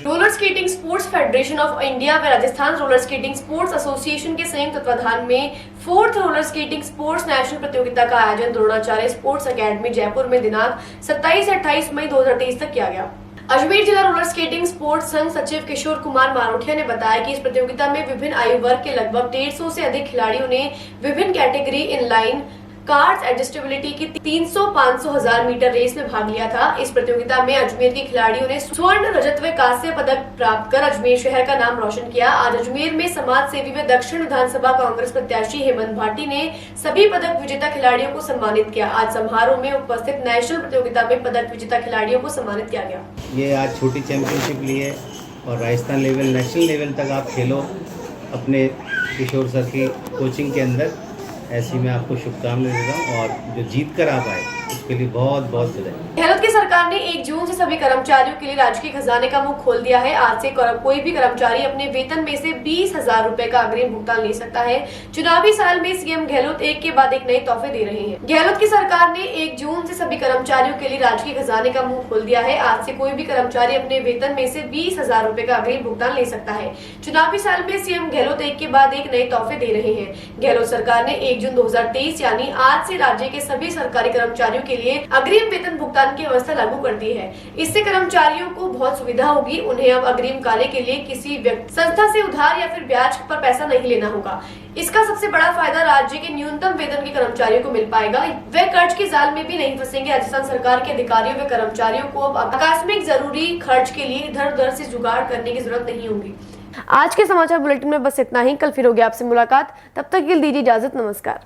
Roller skating sports federation of India व Rajasthan roller skating sports association के संयुक्त तत्वाधान में 4th roller skating sports national प्रतियोगिता का आयोजन द्रोणाचार्य स्पोर्ट्स एकेडमी जयपुर में दिनांक 27 से 28 मई 2023 तक किया गया। अजमेर जिला रोलर स्केटिंग स्पोर्ट्स संघ सचिव किशोर कुमार मारोठिया ने बताया कि इस प्रतियोगिता में विभिन्न आयु वर्ग के लगभग 150 से अधिक खिलाड़ियों ने विभिन्न कैटेगरी इनलाइन कार्ड्स एडजस्टेबिलिटी की 300, 500, 1000 मीटर रेस में भाग लिया था। इस प्रतियोगिता में अजमेर के खिलाड़ियों ने स्वर्ण, रजत व कांस्य पदक प्राप्त कर अजमेर शहर का नाम रोशन किया। आज अजमेर में समाज सेवी व दक्षिण विधानसभा कांग्रेस प्रत्याशी हेमंत भाटी ने सभी पदक विजेता खिलाड़ियों को सम्मानित किया। आज समारोह में उपस्थित नेशनल प्रतियोगिता में पदक विजेता खिलाड़ियों को सम्मानित किया गया। ये आज छोटी चैंपियनशिप ली है और राजस्थान लेवल, नेशनल लेवल तक आप खेलो अपने किशोर सर की कोचिंग के अंदर। ऐसी मैं आपको शुभकामनाएं देता हूँ और जो जीत कर आप आए उसके लिए बहुत बहुत बधाई। गहलोत की सरकार ने 1 जून से सभी कर्मचारियों के लिए राजकीय खजाने का मुंह खोल दिया है। आज से कोई भी कर्मचारी अपने वेतन में से 20,000 रुपए का अग्रिम भुगतान ले सकता है। चुनावी साल में सीएम गहलोत एक के बाद एक नए तोहफे दे रहे हैं। गहलोत की सरकार ने 1 जून से सभी कर्मचारियों के लिए राजकीय खजाने का मुंह खोल दिया है। आज से कोई भी कर्मचारी अपने वेतन में से 20,000 रुपए का अग्रिम भुगतान ले सकता है। चुनावी साल में सीएम गहलोत एक के बाद एक नए तोहफे दे रहे हैं। गहलोत सरकार ने 1 जून 2023 यानी आज से राज्य के सभी सरकारी कर्मचारियों के लिए अग्रिम वेतन भुगतान की व्यवस्था लागू कर दी है। इससे कर्मचारियों को बहुत सुविधा होगी। उन्हें अब अग्रिम कार्य के लिए किसी संस्था से उधार या फिर ब्याज पर पैसा नहीं लेना होगा। इसका सबसे बड़ा फायदा राज्य के न्यूनतम वेतन के कर्मचारियों को मिल पाएगा। वे कर्ज के जाल में भी नहीं फंसेंगे। राजस्थान सरकार के अधिकारियों व कर्मचारियों को अब आकस्मिक जरूरी खर्च के लिए इधर उधर से जुगाड़ करने की जरूरत नहीं होगी। आज के समाचार बुलेटिन में बस इतना ही। कल फिर होगी आपसे मुलाकात। तब तक के लिए दीजिए इजाजत। नमस्कार।